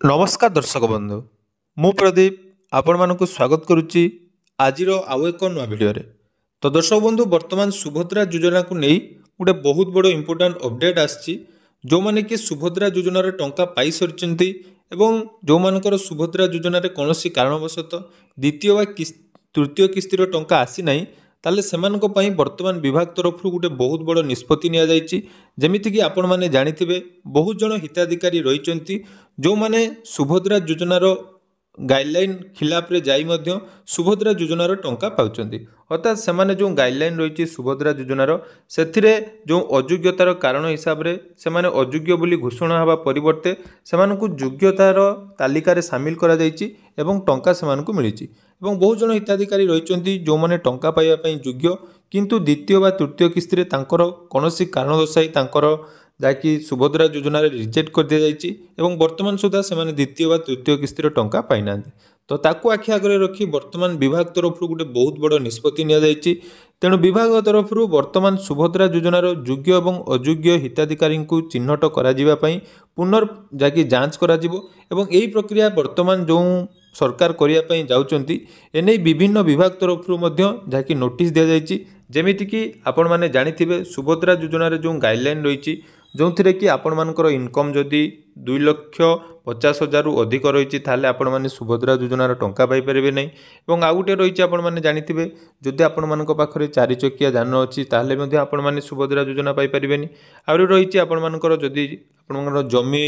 नमस्कार दर्शक बंधु मु प्रदीप आपण मानक स्वागत करुच्ची आज आउ एक नुआ भिडियो तो दर्शक बंधु वर्तमान सुभद्रा योजना को नहीं गोटे बहुत बड़ इंपोर्टाट अपडेट आसी जो मैंने कि सुभद्रा योजनार टंका पाई सारी एवं जो मानकर सुभद्रा योजन कौन कारणवशत द्वितीय व तृतीय किस्तिर टंका आसी ना ताले सेमानक पई वर्तमान विभाग तरफ गोटे बहुत बड़ निष्पत्ति निया जायछि जेमिति कि आपण माने जानिथिबे बहुत जन हिताधिकारी रहिचंती जो माने सुभद्रा योजनार गाइडलाइन खिलाफ रे जाई मध्य सुभद्रा योजनार टंका पाउचंती अर्थात सेमाने जो गाइडलाइन रही सुभद्रा योजनार सेथिरे जो अयोग्यतार कारण हिसाब रे सेमाने अयोग्य बोली घोषणा हवा परिवर्ते सेमानकु योग्यतार तालिका रे शामिल करा जायछि एवं टंका सेमानकु मिलिछि एवं बहुत जन हिताधिकारी रहिचंती जो माने टंका पाइबा पई योग्य किंतु द्वितीय व तृतीय किस्ती तांकर कौनसी कारण दर्शाई तांकर जाकि सुभद्रा योजना रिजेक्ट कर दिया जायछि एवं वर्तमान सुधा से द्वितीय व तृतीय किस्तिर टंका पाई ना तो ताकू आखि आगे रखी वर्तमान विभाग तरफ गोटे बहुत बड़ निष्पत्ति निया जायछि तेणु विभाग तरफ वर्तमान सुभद्रा योजनार योग्य एवं अयोग्य हिताधिकारी को चिन्हट करा जिबा पई पुनर् जाकि जांच करा जिवो एवं एही प्रक्रिया वर्तमान जो सरकार करिया पई जाउचंती एने विभिन्न विभाग तरफ जहाँकि नोटिस दिया जायछि जेमिति कि आपण माने जानिथिबे सुभद्रा योजनार जो गाइडलाइन रही जो थे कि आपण मानकर इनकम जदि 2,50,000 रु अधिक रही ताले आपण माने सुभद्रा योजनार टंका पाई परिबे नै एवं आ गुटे रही आपण माने जानिथिबे जदि आपण मानक पाखरे 4 चकिया जान अछि ताले मध्ये आपण माने सुभद्रा योजना पाई परिबेनी आउरी रही आपण मानकर जदि आपण मानकर जमी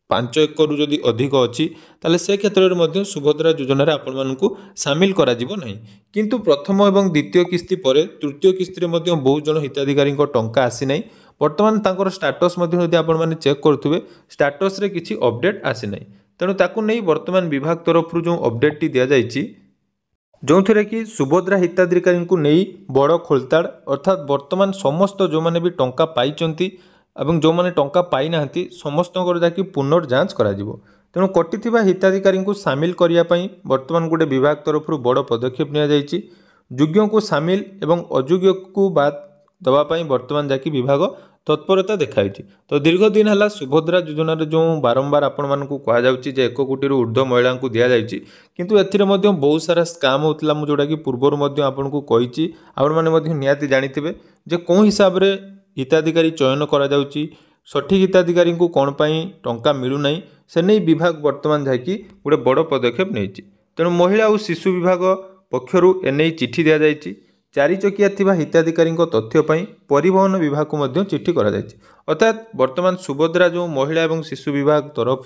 5 एकड़ जदि अधिक अच्छी ताले से क्षेत्र में सुभद्रा योजन आपण मानक सामिल करा जिवो नहीं किंतु प्रथम एवं द्वितीय किस्ती पर तृतीय किस्ती में बहुत जन हिताधिकारी टंका आसी ना बर्तमान तांकर स्टाटस यदि आपण माने चेक करुवे स्टाटस रे किछि अपडेट आसी ना तेणु ताकू नहीं वर्तमान विभाग तरफ जो अपडेट टी दिया जायछि जो थे कि सुभद्रा हिताधिकारी को नहीं बड़ खोलताड़ अर्थात वर्तमान समस्त जो माने भी टंका पाइचंती एवं जो माने टंका पाई नाहंती समस्त जाकि पुनर्जांच करा जिवो तेणु कटिथिबा हिताधिकारी को सामिल करिया पई वर्तमान गोटे विभाग तरफ बड़ पदक्षेप निया जायछि योग्य को सामिल एवं अयोग्य को बाद दवा पई वर्तमान जाकि विभाग तत्परता देखाई तो दीर्घ दिन है सुभद्रा योजन जो बारंबार आपण मानक कह जाउछि जे 1 कोटी ऊर्ध्व महिला को दिया जायछि किंतु एथिरे मध्ये बहुत सारा स्काम होतला मु जोडा कि पूर्वर मध्ये आपण को कहिछि आपण माने मध्ये नियाति जानिथिबे जे कोन हिसाब रे हिताधिकारी चयन करा जाउछि सठिक हिताधिकारी को कौन पाई टंका मिलू नहीं से नहीं विभाग वर्तमान जाकि गोटे बड़ पदक्षेप नहीं तेणु महिला और शिशु विभाग पक्षरु एने चिठी दिया जायछि 4 चकिया थिबा हिताधिकारी तथ्य पाई परिवहन विभाग को मध्य चिठी करा जायछि अर्थात वर्तमान सुभद्रा जो महिला और शिशु विभाग तरफ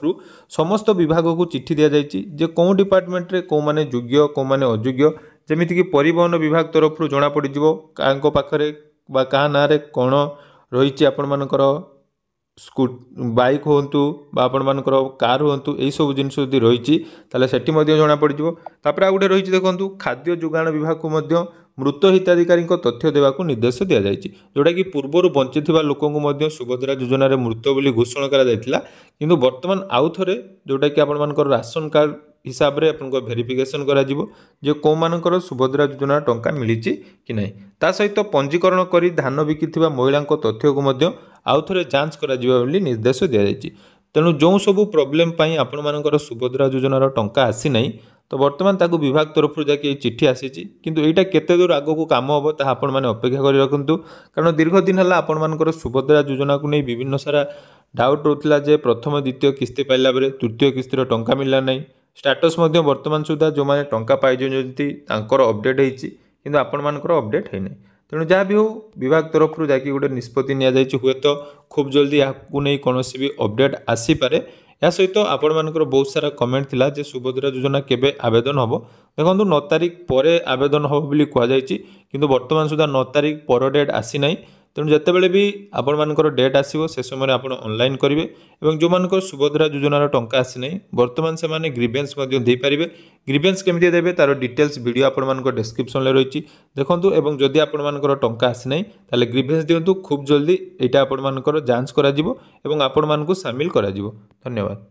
समस्त विभाग को चिठी दिया जायछि जे कौन डिपार्टमेंट रे को माने योग्य को माने अयोग्य जेमिति कि परिवहन विभाग तरफ जना पड़ जिवो कांको पाखरे बा का ना रे कौन रही आपण मानकर बाइक होंतु बा आपण मानकर कार होंतु यही सब जिनस यदि रही सेठी जना पड़ तापर आ गोटे रही देखु खाद्य जोगाण विभाग को मध्य मृत हिताधिकारी तथ्य देवाक निर्देश दि जाए जोटा कि पूर्वर बंची लोक सुभद्रा योजन मृत बोली घोषणा करा किंतु वर्तमान आउ थे जोटा कि आपण मानकर राशन कार्ड हिसाब रे आपन को वेरिफिकेशन करा जिवो जे को मानकर सुभद्रा योजना टंका मिली कि नहीं ता सहित पंजीकरण करी धान बिकिथिबा महिला तथ्य को मध्य आउ थे जांच करा जिवो बोली निर्देश दिया जायछि तेणु जो सब प्रॉब्लम पई आपण मानकर सुभद्रा योजनार टंका आसी नहीं तो वर्तमान ताकू विभाग तरफ जाकि चिठी आसी किंतु एटा केते दूर आगो को काम हम ता आपण माने अपेक्षा करि रखंतु कारण दीर्घ दिन हला आपण मानकर सुभद्रा योजना को नहीं विभिन्न सारा डाउट रोथिला जे प्रथम द्वितीय किस्ती पाइला बेले तृतीय किस्तीर टंका मिलला नहीं स्टाटस वर्तमान सुधा जो मैंने टंका पाई अपडेट होती किंतु आपण मानकर अपडेट है नहीं तेणु जहाँ भी हो विभाग तरफ जाकि गोटे निष्पत्ति नि हुए तो खूब जल्दी आपको नहीं कौन भी अपडेट आसीपे या सहित आपण मानकर बहुत सारा कमेंट थिला जे सुभद्रा योजना केबे आवेदन हम देखो 9 तारिख पर आवेदन हम बोली कहुई किंतु वर्तमान सुधा 9 तारिख पर डेट आसी ना तेणु जितेबाला भी आपण मानकर डेट आसो से समय आप ऑनलाइन करेंगे और जो मानकर सुभद्रा योजनार टंका आसी ना वर्तमान से माने ग्रीवेंस दे पारे ग्रीवेंस केमती देवे तार डिटेल्स वीडियो आपण मानकर डिस्क्रिप्शन में रही देखूँ और जदि आपण मानकर टंका आसी ना ताले ग्रीवेंस दिंतु खूब जल्दी यहाँ आपण मानकर जांच करा जिवो एवं आपण मानकु शामिल करा जिवो। धन्यवाद।